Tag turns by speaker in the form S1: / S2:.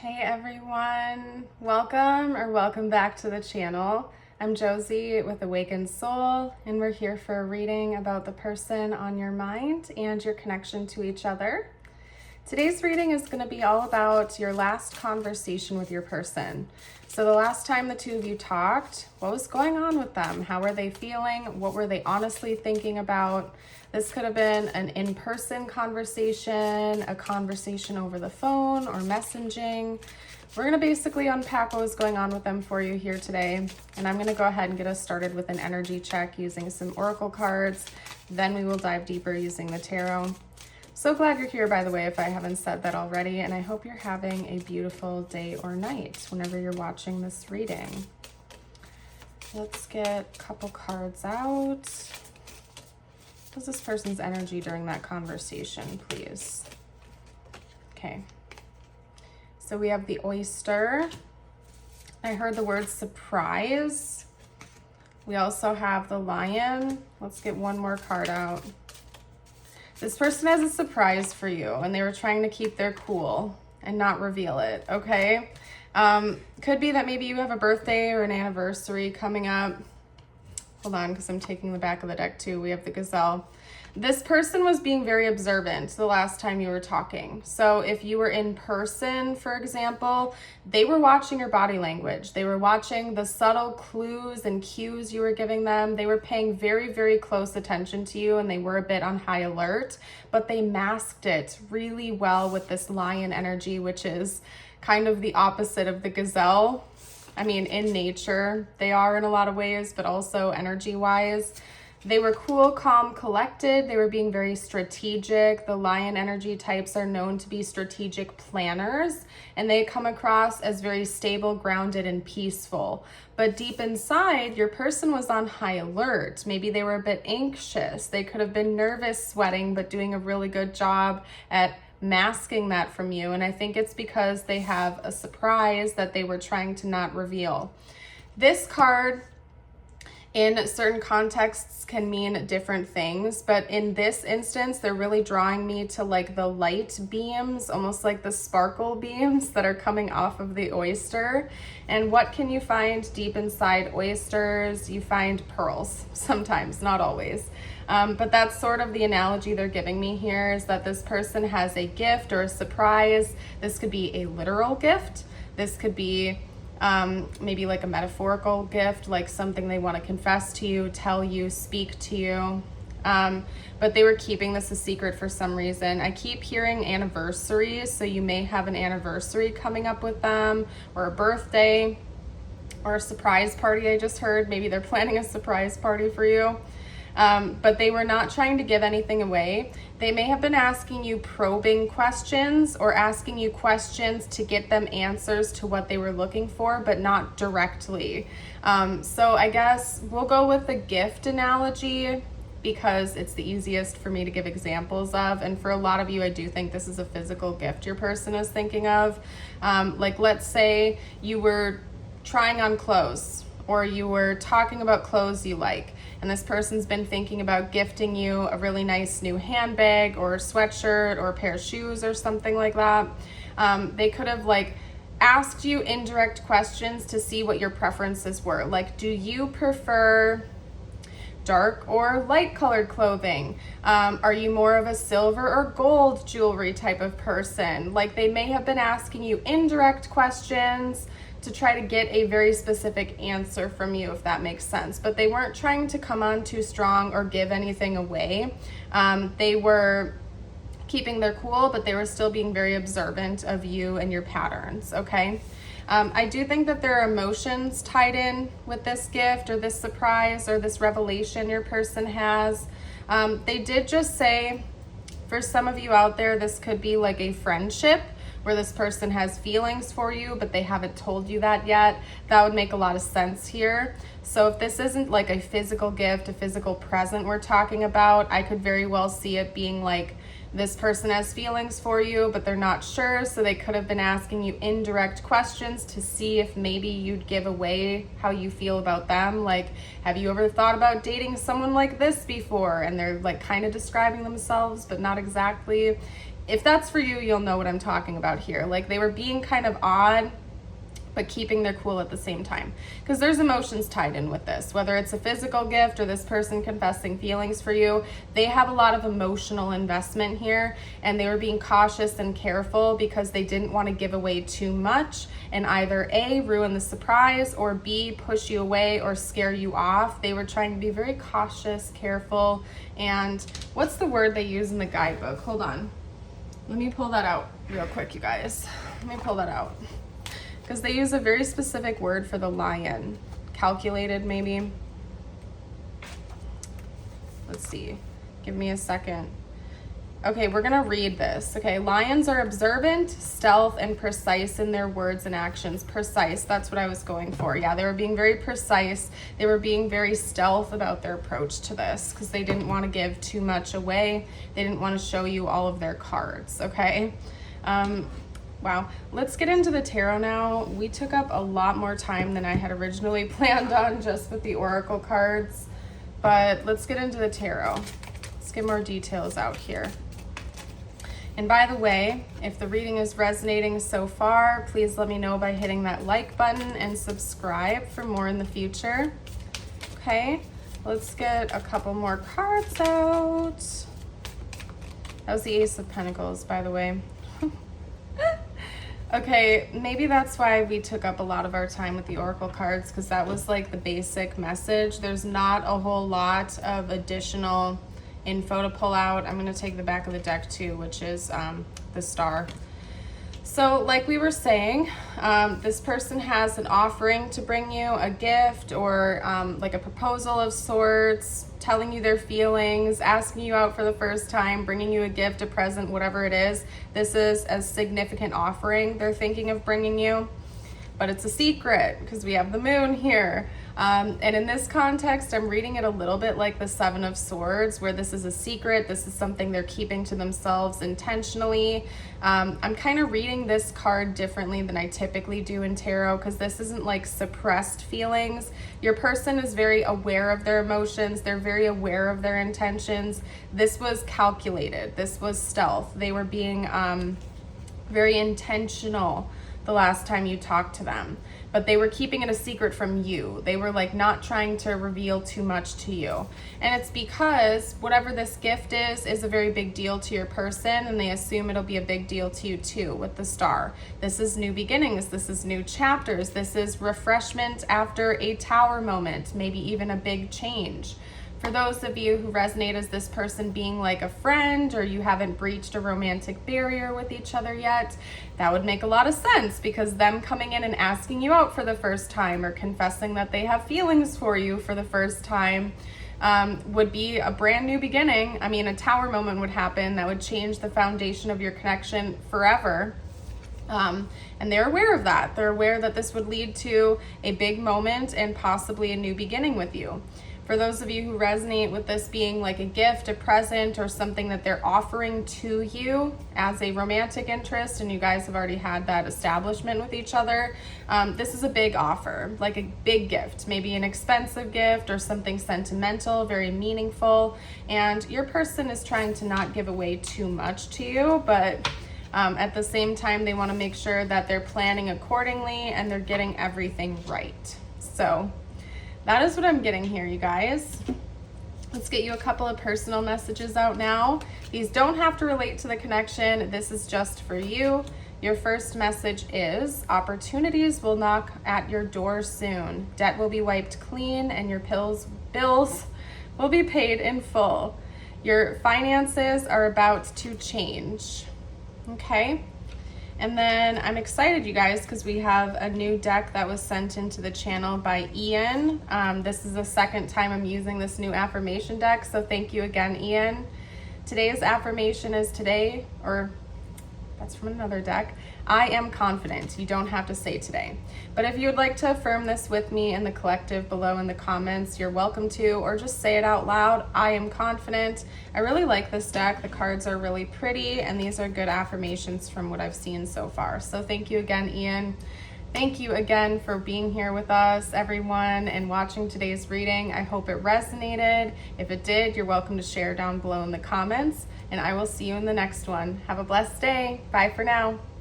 S1: Hey everyone, welcome back to the channel. I'm Josie with Awakened Soul, and we're here for a reading about the person on your mind and your connection to each other. Today's reading is going to be all about your last conversation with your person. So the last time the two of you talked, what was going on with them? How were they feeling? What were they honestly thinking about? This could have been an in-person conversation, a conversation over the phone, or messaging. We're going to basically unpack what was going on with them for you here today. And I'm going to go ahead and get us started with an energy check using some oracle cards. Then we will dive deeper using the tarot. So glad you're here, by the way, if I haven't said that already. And I hope you're having a beautiful day or night whenever you're watching this reading. Let's get a couple cards out. What's this person's energy during that conversation, please? Okay. So we have the oyster. I heard the word surprise. We also have the lion. Let's get one more card out. This person has a surprise for you, and they were trying to keep their cool and not reveal it, okay? Could be that maybe you have a birthday or an anniversary coming up. Hold on, because I'm taking the back of the deck too. We have the gazelle. This person was being very observant the last time you were talking. So if you were in person, for example, they were watching your body language. They were watching the subtle clues and cues you were giving them. They were paying very, very close attention to you, and they were a bit on high alert, but they masked it really well with this lion energy, which is kind of the opposite of the gazelle. I mean, in nature, they are in a lot of ways, but also energy-wise. They were cool, calm, collected. They were being very strategic. The lion energy types are known to be strategic planners, and they come across as very stable, grounded, and peaceful. But deep inside, your person was on high alert. Maybe they were a bit anxious. They could have been nervous, sweating, but doing a really good job at masking that from you. And I think it's because they have a surprise that they were trying to not reveal. This card in certain contexts can mean different things, but in this instance, they're really drawing me to like the light beams, almost like the sparkle beams that are coming off of the oyster. And what can you find deep inside oysters? You find pearls sometimes, not always. But that's sort of the analogy they're giving me here, is that this person has a gift or a surprise. This could be a literal gift. This could be maybe like a metaphorical gift, like something they want to confess to you, tell you, speak to you. But they were keeping this a secret for some reason. I keep hearing anniversaries, so you may have an anniversary coming up with them, or a birthday, or a surprise party. I just heard maybe they're planning a surprise party for you. But they were not trying to give anything away. They may have been asking you probing questions or asking you questions to get them answers to what they were looking for, but not directly. So I guess we'll go with the gift analogy because it's the easiest for me to give examples of. And for a lot of you, I do think this is a physical gift your person is thinking of. Like let's say you were trying on clothes, or you were talking about clothes you like, and this person's been thinking about gifting you a really nice new handbag or sweatshirt or a pair of shoes or something like that. They could have like asked you indirect questions to see what your preferences were. Like, do you prefer dark or light colored clothing? Are you more of a silver or gold jewelry type of person? Like, they may have been asking you indirect questions to try to get a very specific answer from you, if that makes sense. But they weren't trying to come on too strong or give anything away. They were keeping their cool, but they were still being very observant of you and your patterns, okay? I do think that there are emotions tied in with this gift or this surprise or this revelation your person has. They did just say, for some of you out there, this could be like a friendship where this person has feelings for you, but they haven't told you that yet. That would make a lot of sense here. So if this isn't like a physical gift, a physical present we're talking about, I could very well see it being like this person has feelings for you, but they're not sure. So they could have been asking you indirect questions to see if maybe you'd give away how you feel about them. Like, have you ever thought about dating someone like this before? And they're like kind of describing themselves, but not exactly. if that's for you, you'll know what I'm talking about here. Like they were being kind of odd, but keeping their cool at the same time. Because there's emotions tied in with this, whether it's a physical gift or this person confessing feelings for you. They have a lot of emotional investment here, and they were being cautious and careful because they didn't want to give away too much and either A, ruin the surprise, or B, push you away or scare you off. They were trying to be very cautious, careful, and what's the word they use in the guidebook? Hold on. Let me pull that out real quick, you guys. Let me pull that out. Because they use a very specific word for the lion. Calculated, maybe. Let's see. Give me a second. Okay, we're gonna read this. Okay, lions are observant, stealth, and precise in their words and actions. Precise, that's what I was going for. Yeah, they were being very precise. They were being very stealth about their approach to this because they didn't want to give too much away. They didn't want to show you all of their cards, okay? Wow, let's get into the tarot now. We took up a lot more time than I had originally planned on just with the oracle cards, but let's get into the tarot. Let's get more details out here. And by the way, if the reading is resonating so far, please let me know by hitting that like button and subscribe for more in the future. Okay, let's get a couple more cards out. That was the Ace of Pentacles, by the way. Okay, maybe that's why we took up a lot of our time with the oracle cards, because that was like the basic message. There's not a whole lot of additional info to pull out. I'm going to take the back of the deck too, which is the Star. So like we were saying, this person has an offering to bring you, a gift, or like a proposal of sorts, telling you their feelings, asking you out for the first time, bringing you a gift, a present, whatever it is. This is a significant offering they're thinking of bringing you, but it's a secret because we have the moon here. And in this context, I'm reading it a little bit like the Seven of Swords, where this is a secret. This is something they're keeping to themselves intentionally. I'm kind of reading this card differently than I typically do in tarot, because this isn't like suppressed feelings. Your person is very aware of their emotions. They're very aware of their intentions. This was calculated. This was stealth. They were being very intentional the last time you talked to them, but they were keeping it a secret from you. They were like not trying to reveal too much to you. And it's because whatever this gift is a very big deal to your person, and they assume it'll be a big deal to you too with the Star. This is new beginnings. This is new chapters. This is refreshment after a tower moment, maybe even a big change. For those of you who resonate as this person being like a friend, or you haven't breached a romantic barrier with each other yet, that would make a lot of sense, because them coming in and asking you out for the first time, or confessing that they have feelings for you for the first time, would be a brand new beginning. I mean, a tower moment would happen that would change the foundation of your connection forever. And they're aware of that. They're aware that this would lead to a big moment and possibly a new beginning with you. For those of you who resonate with this being like a gift, a present, or something that they're offering to you as a romantic interest, and you guys have already had that establishment with each other, this is a big offer, like a big gift, maybe an expensive gift or something sentimental, very meaningful, and your person is trying to not give away too much to you, but at the same time, they want to make sure that they're planning accordingly and they're getting everything right. So that is what I'm getting here, you guys. Let's get you a couple of personal messages out now. These don't have to relate to the connection. This is just for you. Your first message is: opportunities will knock at your door soon. Debt will be wiped clean, and your bills will be paid in full. Your finances are about to change. Okay? And then I'm excited, you guys, because we have a new deck that was sent into the channel by Ian. This is the second time I'm using this new affirmation deck, so thank you again, Ian. Today's affirmation is today, or that's from another deck, I am confident. You don't have to say today. But if you would like to affirm this with me in the collective below in the comments, you're welcome to, or just say it out loud. I am confident. I really like this deck. The cards are really pretty, and these are good affirmations from what I've seen so far. So thank you again, Ian. Thank you again for being here with us, everyone, and watching today's reading. I hope it resonated. If it did, you're welcome to share down below in the comments. and I will see you in the next one. Have a blessed day. Bye for now.